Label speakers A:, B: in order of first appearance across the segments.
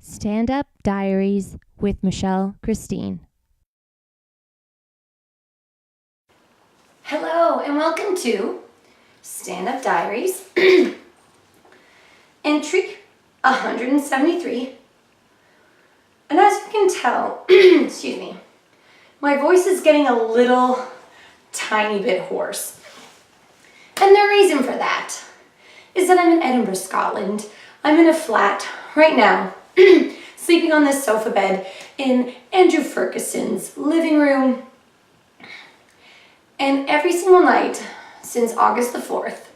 A: Stand Up Diaries with Michelle Christine.
B: Hello and welcome to Stand Up Diaries, entry 173. And as you can tell, excuse me, my voice is getting a little tiny bit hoarse. And the reason for that is that I'm in Edinburgh, Scotland. I'm in a flat right now, sleeping on this sofa bed in Andrew Ferguson's living room. And every single night since August the 4th,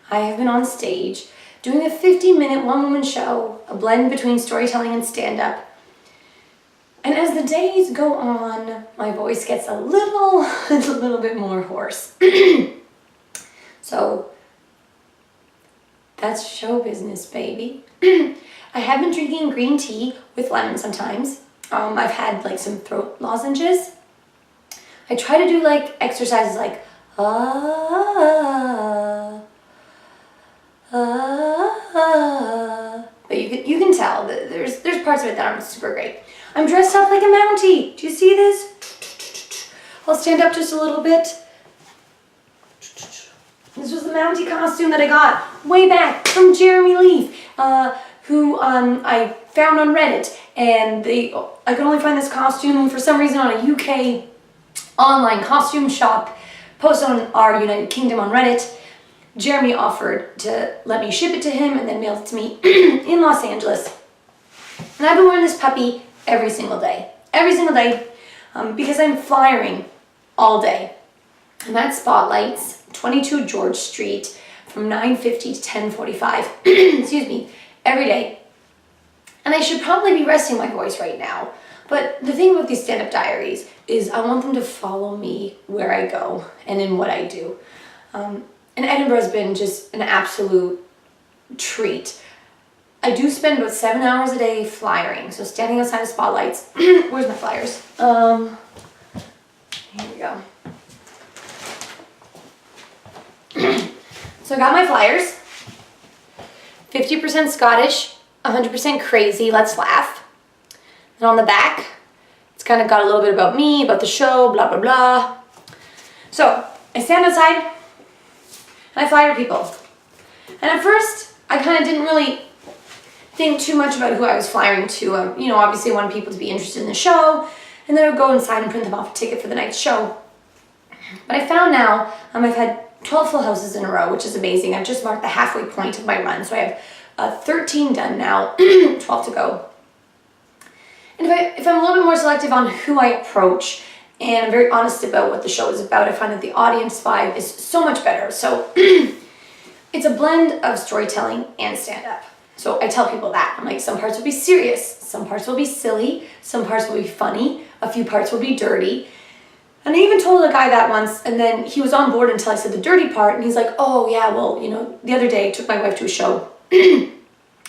B: I have been on stage doing a 50-minute one-woman show, a blend between storytelling and stand-up. And as the days go on, my voice gets a little bit more hoarse. So that's show business, baby. I have been drinking green tea with lemon sometimes. I've had like some throat lozenges. I try to do like exercises like but you can tell that there's parts of it that aren't super great. I'm dressed up like a Mountie. Do you see this? I'll stand up just a little bit. This was the Mountie costume that I got way back from Jeremy Leaf, who I found on Reddit, and I could only find this costume for some reason on a UK online costume shop, posted on our United Kingdom on Reddit. Jeremy offered to let me ship it to him and then mail it to me in Los Angeles. And I've been wearing this puppy every single day, because I'm flyering all day. I'm at Spotlights, 22 George Street, from 9:50 to 10:45, excuse me, every day. And I should probably be resting my voice right now. But the thing about these stand-up diaries is I want them to follow me where I go and in what I do. And Edinburgh has been just an absolute treat. I do spend about 7 hours a day flyering, so standing outside of Spotlights. Where's my flyers? Here we go. So I got my flyers. 50% Scottish, 100% crazy, let's laugh. And on the back, it's kind of got a little bit about me, about the show, blah, blah, blah. So I stand outside and I flyer people. And at first, I kind of didn't really think too much about who I was flyering to. Obviously I wanted people to be interested in the show, and then I would go inside and print them off a ticket for the night's show. But I found now, I've had 12 full houses in a row, which is amazing. I've just marked the halfway point of my run. So I have 13 done now, 12 to go. And if I'm a little bit more selective on who I approach, and I'm very honest about what the show is about, I find that the audience vibe is so much better. So it's a blend of storytelling and stand-up. So I tell people that. I'm like, some parts will be serious, some parts will be silly, some parts will be funny, a few parts will be dirty. And I even told a guy that once, and then he was on board until I said the dirty part, and he's like, oh yeah, well, the other day I took my wife to a show, and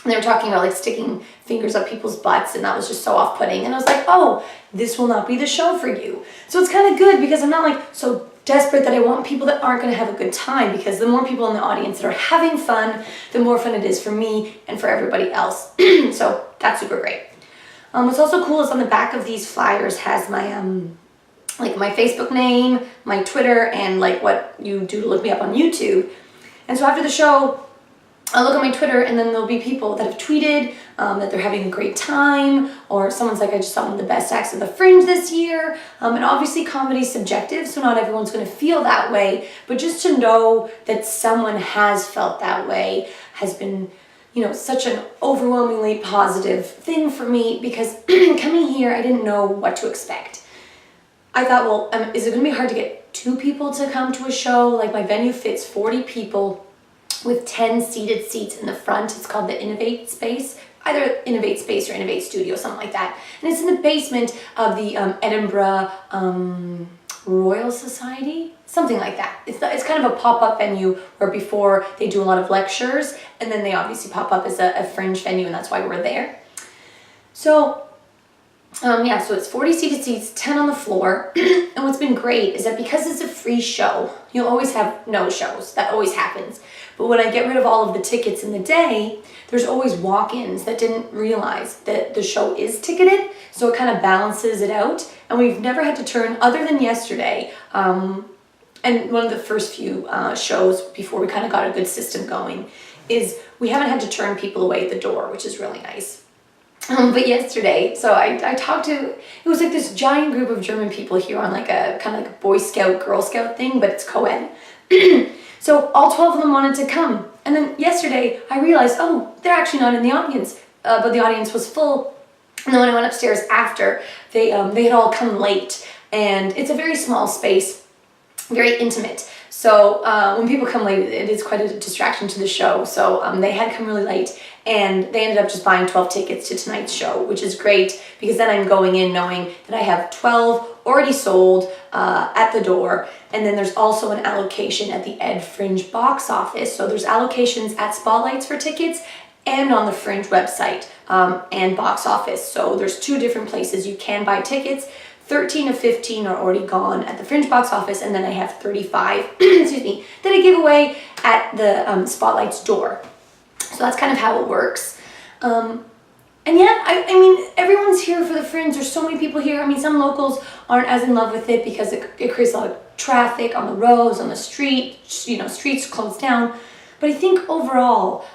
B: they were talking about like sticking fingers up people's butts, and that was just so off-putting. And I was like, oh, this will not be the show for you. So it's kind of good because I'm not like so desperate that I want people that aren't going to have a good time, because the more people in the audience that are having fun, the more fun it is for me and for everybody else. So that's super great. What's also cool is on the back of these flyers has my my Facebook name, my Twitter, and like what you do to look me up on YouTube. And so after the show, I'll look at my Twitter, and then there'll be people that have tweeted that they're having a great time, or someone's like, I just saw one of the best acts of the Fringe this year. And obviously comedy's subjective, so not everyone's going to feel that way, but just to know that someone has felt that way has been, such an overwhelmingly positive thing for me, because coming here, I didn't know what to expect. I thought, well, is it going to be hard to get 2 people to come to a show? Like, my venue fits 40 people with 10 seated seats in the front. It's called the Innovate Space, either Innovate Space or Innovate Studio, something like that. And it's in the basement of the Edinburgh Royal Society, something like that. It's kind of a pop-up venue where before they do a lot of lectures, and then they obviously pop up as a Fringe venue, and that's why we're there. So Yeah, so it's 40 seated seats, 10 on the floor. And what's been great is that because it's a free show, you'll always have no shows. That always happens. But when I get rid of all of the tickets in the day, there's always walk-ins that didn't realize that the show is ticketed. So it kind of balances it out. And we've never had to turn, other than yesterday, and one of the first few shows before we kind of got a good system going, is we haven't had to turn people away at the door, which is really nice. But yesterday, so I talked to, it was like this giant group of German people here on like a kind of like a Boy Scout, Girl Scout thing, but it's co-ed. So all 12 of them wanted to come. And then yesterday I realized, oh, they're actually not in the audience, but the audience was full. And then when I went upstairs after, they had all come late. And it's a very small space, very intimate. So when people come late, it is quite a distraction to the show. So they had come really late, and they ended up just buying 12 tickets to tonight's show, which is great because then I'm going in knowing that I have 12 already sold at the door. And then there's also an allocation at the Ed Fringe box office. So there's allocations at Spotlights for tickets and on the Fringe website and box office. So there's two different places you can buy tickets. 13 of 15 are already gone at the Fringe box office, and then I have 35, excuse me, that I give away at the Spotlight's door. So that's kind of how it works. And yeah, I mean, everyone's here for the Fringe. There's so many people here. I mean, some locals aren't as in love with it because it creates a lot of traffic on the roads, on the street, you know, streets closed down. But I think overall,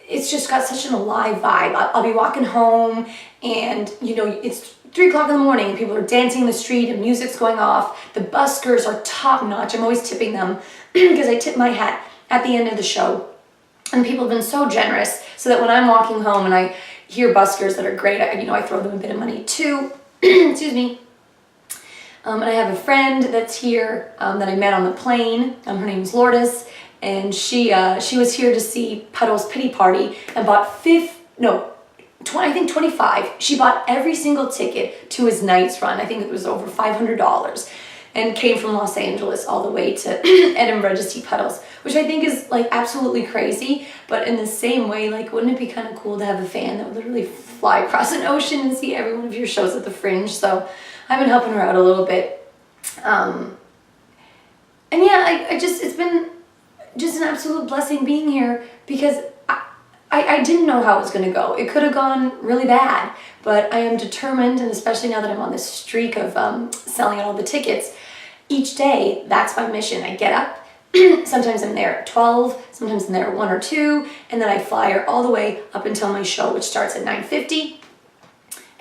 B: it's just got such an alive vibe. I'll be walking home and, you know, it's 3 o'clock in the morning and people are dancing in the street and music's going off. The buskers are top notch. I'm always tipping them because I tip my hat at the end of the show. And people have been so generous so that when I'm walking home and I hear buskers that are great, I throw them a bit of money too. Excuse me. And I have a friend that's here that I met on the plane. Her name's Lourdes. And she was here to see Puddle's Pity Party and bought 25. She bought every single ticket to his night's run. I think it was over $500, and came from Los Angeles all the way to Edinburgh to see Puddles, which I think is like absolutely crazy. But in the same way, like, wouldn't it be kind of cool to have a fan that would literally fly across an ocean and see every one of your shows at the Fringe? So I've been helping her out a little bit. And yeah, it's been just an absolute blessing being here because I didn't know how it was going to go. It could have gone really bad, but I am determined, and especially now that I'm on this streak of selling all the tickets, each day, that's my mission. I get up, sometimes I'm there at 12, sometimes I'm there at 1 or 2, and then I flyer all the way up until my show, which starts at 9:50.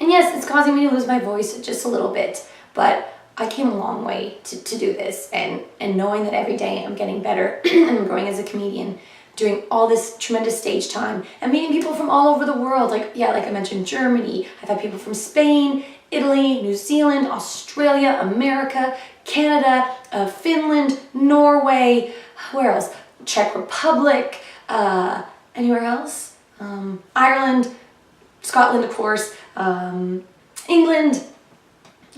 B: And yes, it's causing me to lose my voice just a little bit, but I came a long way to do this, and knowing that every day I'm getting better and I'm growing as a comedian, doing all this tremendous stage time and meeting people from all over the world. Like I mentioned, Germany. I've had people from Spain, Italy, New Zealand, Australia, America, Canada, Finland, Norway, where else? Czech Republic, anywhere else? Ireland, Scotland, of course, England.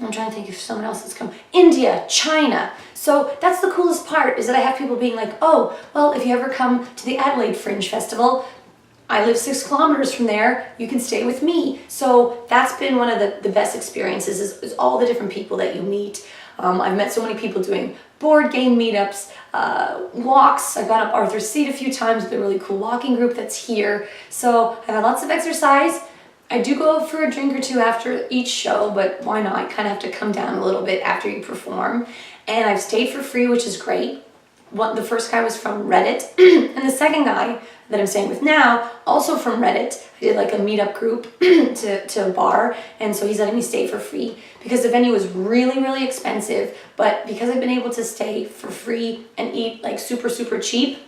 B: I'm trying to think if someone else has come. India, China. So that's the coolest part, is that I have people being like, oh, well, if you ever come to the Adelaide Fringe Festival, I live 6 kilometers from there, you can stay with me. So that's been one of the best experiences, is all the different people that you meet. I've met so many people doing board game meetups, walks. I've gone up Arthur's Seat a few times with a really cool walking group that's here. So I've had lots of exercise. I do go out for a drink or two after each show, but why not? You kind of have to come down a little bit after you perform. And I've stayed for free, which is great. The first guy was from Reddit, and the second guy that I'm staying with now, also from Reddit. I did like a meetup group to a bar, and so he's letting me stay for free because the venue was really, really expensive, but because I've been able to stay for free and eat like super, super cheap,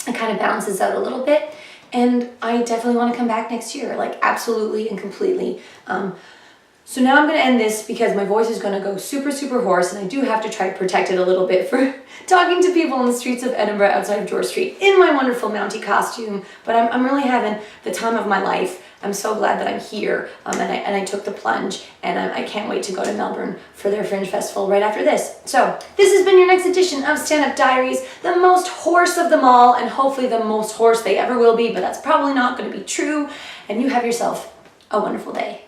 B: it kind of balances out a little bit. And I definitely want to come back next year, like absolutely and completely. So now I'm going to end this because my voice is going to go super, super hoarse, and I do have to try to protect it a little bit for talking to people on the streets of Edinburgh outside of George Street in my wonderful Mountie costume. But I'm really having the time of my life. I'm so glad that I'm here, and I took the plunge, and I can't wait to go to Melbourne for their Fringe Festival right after this. So this has been your next edition of Stand Up Diaries, the most hoarse of them all, and hopefully the most hoarse they ever will be, but that's probably not going to be true. And you have yourself a wonderful day.